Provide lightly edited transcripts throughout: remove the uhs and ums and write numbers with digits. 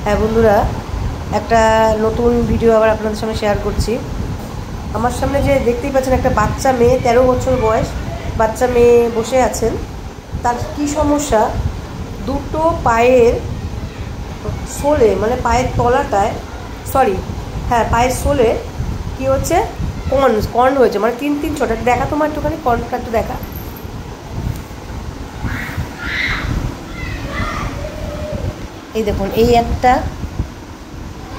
হ্যাঁ বন্ধুরা, একটা নতুন ভিডিও আবার আপনাদের সামনে শেয়ার করছি। আমার সামনে যে দেখতেই পাচ্ছেন একটা বাচ্চা মেয়ে, 13 বছর বয়স বাচ্চা মেয়ে বসে আছেন। তার কি সমস্যা, দুটো পায়ের সোলে মানে পায়ের তলাটায় পায়ের সোলে কি হচ্ছে, কর্ন হয়েছে, মানে 3 ছোটা। দেখা তোমার একটুখানি কর্নটা একটু দেখা। এই দেখুন, এই একটা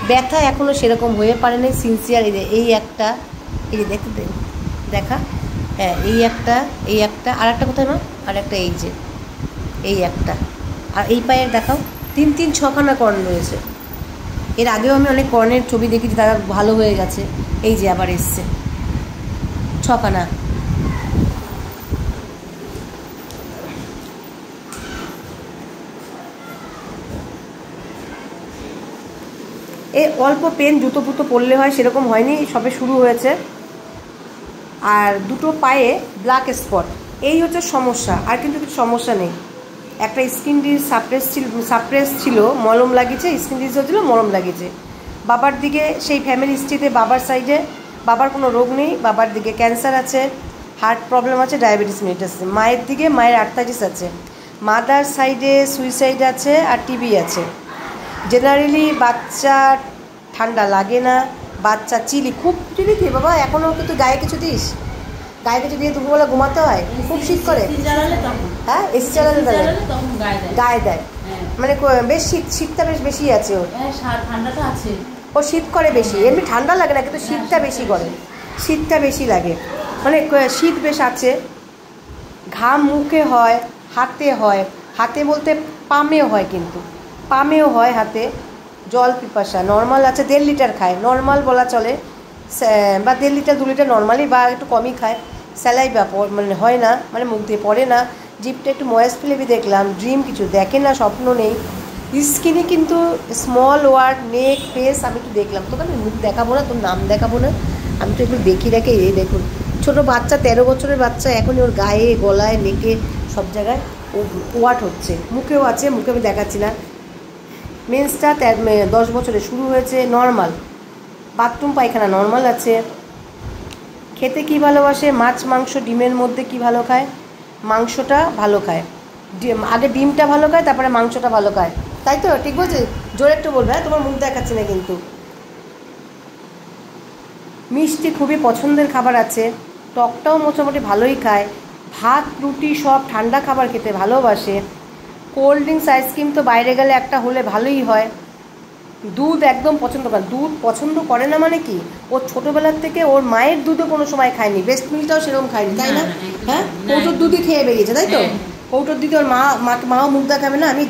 ব্যথা এখনও সেরকম হয়ে পারেনি সিনসিয়ার। এই একটা, এই যে দেখতে দেখা, হ্যাঁ এই একটা আর একটা কোথায় মা, আর একটা এই একটা, আর এই পায়ের দেখাও 6খানা কর্ন রয়েছে। এর আগেও আমি অনেক কর্নের ছবি দেখেছি, তারা ভালো হয়ে গেছে। এই যে আবার এসছে 6খানা। অল্প পেন, জুতো ফুতো পরলে হয় সেরকম হয়নি, সবে শুরু হয়েছে। আর দুটো পায়ে ব্ল্যাক স্পট, এই হচ্ছে সমস্যা, আর কিন্তু কিছু সমস্যা নেই। একটা স্কিন ডিজিজ সাপ্রেস ছিল, মলম লাগিয়েছে, স্কিন ডিজিজ হচ্ছিলো, মলম লাগিয়েছে। বাবার দিকে সেই ফ্যামিলি হিস্ট্রিতে বাবার সাইডে বাবার কোনো রোগ নেই, বাবার দিকে ক্যান্সার আছে, হার্ট প্রবলেম আছে, ডায়াবেটিস মেলিটাস আছে। মায়ের দিকে মায়ের আর্থাইটিস আছে, মাদার সাইডে সুইসাইড আছে আর টিবি আছে। জেনারেলি বাচ্চা ঠান্ডা লাগে না, বাচ্চা খুব চিলি কি বাবা, এখনও কিন্তু গায়ে কিছু দিস, গায়ে কিছু দিয়ে দুপুরবেলা ঘুমাতে হয়, খুব শীত করে। হ্যাঁ এসি চালালে গায়ে দেয়, মানে বেশ শীতটা বেশ বেশি আছে ওর, ঠান্ডাটা আছে, ও শীত করে বেশি। এমনি ঠান্ডা লাগে না, কিন্তু শীতটা বেশি করে, শীতটা বেশি লাগে, মানে শীত বেশ আছে। ঘাম মুখে হয়, হাতে হয়, হাতে বলতে পামেও হয়, কিন্তু পামেও হয় হাতে। জল পিপাসা নর্মাল আছে, 1.5 লিটার খায়, নর্মাল বলা চলে, বা 1.5 লিটার 2 লিটার নর্মালি, বা একটু কমই খায়। স্যালাইভা মানে হয় না, মানে মুখ দিয়ে পড়ে না, জিভটা একটু ময়েস্ট ফেলেবি দেখলাম, ড্রিম কিছু দেখে না, স্বপ্ন নেই। স্কিনে কিন্তু স্মল ওয়ার্ড, নেক, ফেস আমি একটু দেখলাম, তোকে আমি মুখ দেখাবো না, তোর নাম দেখাবো না, আমি তো একটু দেখি রেখে। এই দেখুন ছোটো বাচ্চা, 13 বছরের বাচ্চা, এখনই ওর গায়ে, গলায়, নেকে সব জায়গায় ও ওয়াট হচ্ছে। মুখেও আছে, মুখে আমি দেখাচ্ছি না। মেন্সটা 10 বছরে শুরু হয়েছে, নর্মাল। বাথরুম পায়খানা নর্মাল আছে। খেতে কি ভালোবাসে, মাছ মাংস ডিমের মধ্যে কি ভালো খায়, মাংসটা ভালো খায়, আগে ডিমটা ভালো খায়, তারপরে মাংসটা ভালো খায়, তাই তো? ঠিক বলছে, জোরে একটু বলবে, হ্যাঁ তোমার মুখ দেখাচ্ছে না কিন্তু। মিষ্টি খুবই পছন্দের খাবার আছে, টকটাও মোটামুটি ভালোই খায়, ভাত রুটি সব ঠান্ডা খাবার খেতে ভালোবাসে। কোল্ড ড্রিঙ্কস আইসক্রিম তো বাইরে গেলে একটা হলে ভালোই হয়। দুধ একদম পছন্দ করে, দুধ পছন্দ করে না মানে কি, ওর ছোটোবেলার থেকে ওর মায়ের দুধও কোনো সময় খায়নি, ব্রেস্ট মিল্কটাও সেরকম খায়নি, তাই না? হ্যাঁ, কৌটোর দুধই খেয়ে বেরিয়েছে, তাই তো? কৌটোর দিকে ওর মাও মুখ দেখাবে না। আমি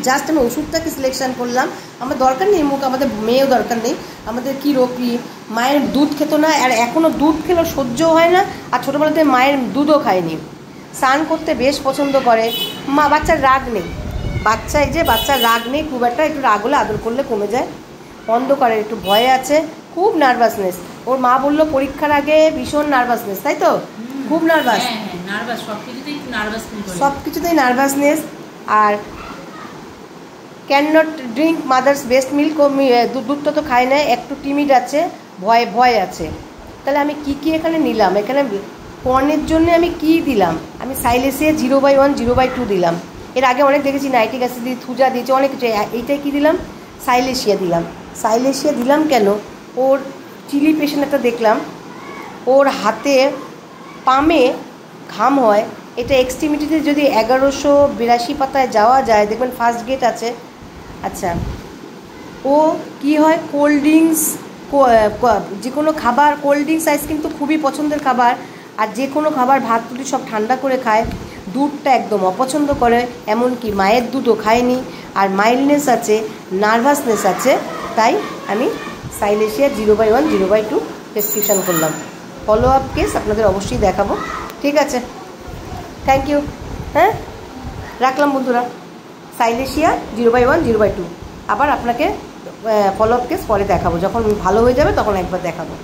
ওষুধটাকে সিলেকশন করলাম, আমার দরকার নেই মুখ, আমাদের মেয়েও দরকার নেই, আমাদের কী রোগ কী। মায়ের দুধ খেত না, আর এখনও দুধ খেলেও সহ্য হয় না, আর ছোটোবেলাতে মায়ের দুধও খায়নি। স্নান করতে বেশ পছন্দ করে। বাচ্চার রাগ নেই, বাচ্চার রাগ নেই খুব একটা, একটু রাগ হলে আদর করলে কমে যায়। অন্ধকারের একটু ভয় আছে, খুব নার্ভাসনেস। ওর মা বললো পরীক্ষার আগে ভীষণ নার্ভাসনেস, তাই তো? খুব নার্ভাস, সব কিছুতেই নার্ভাসনেস। আর can not drink mother's breast milk, দুধটা তো খায় না, একটু টিমিড আছে, ভয় আছে। তাহলে আমি কি এখানে নিলাম, এখানে কর্নের জন্য আমি কি দিলাম, আমি সাইলেসিয়া 0/1 0/2 দিলাম। এর আগে অনেক দেখেছি নাইট্রিক অ্যাসিড দিয়ে থুজা দিয়েছে, অনেক কিছু। এইটাই কী দিলাম, সাইলেসিয়া দিলাম কেন, ওর চিলি পেশেন্ট একটা দেখলাম, ওর হাতে পামে ঘাম হয়, এটা এক্সট্রিমিটিতে যদি 1182 পাতায় যাওয়া যায়, দেখবেন ফার্স্ট গেট আছে। আচ্ছা, ও কি হয়, কোল্ড ড্রিঙ্কস, যে কোনো খাবার, কোল্ড ড্রিঙ্কস আইসক্রিম তো খুবই পছন্দের খাবার, আর যে কোনো খাবার ভাত রুটি সব ঠান্ডা করে খায়। দুধটা একদম অপছন্দ করে, এমনকি মায়ের দুধও খায়নি। আর মাইল্ডনেস আছে, নার্ভাসনেস আছে, তাই আমি সাইলেসিয়া 0/1 0/2 প্রেসক্রিপশান করলাম। ফলো আপ কেস আপনাদের অবশ্যই দেখাবো, ঠিক আছে? থ্যাংক ইউ, হ্যাঁ রাখলাম বন্ধুরা। সাইলেসিয়া 0/1 0/2, আবার আপনাকে ফলো আপ কেস পরে দেখাবো, যখন ভালো হয়ে যাবে তখন একবার দেখাবো।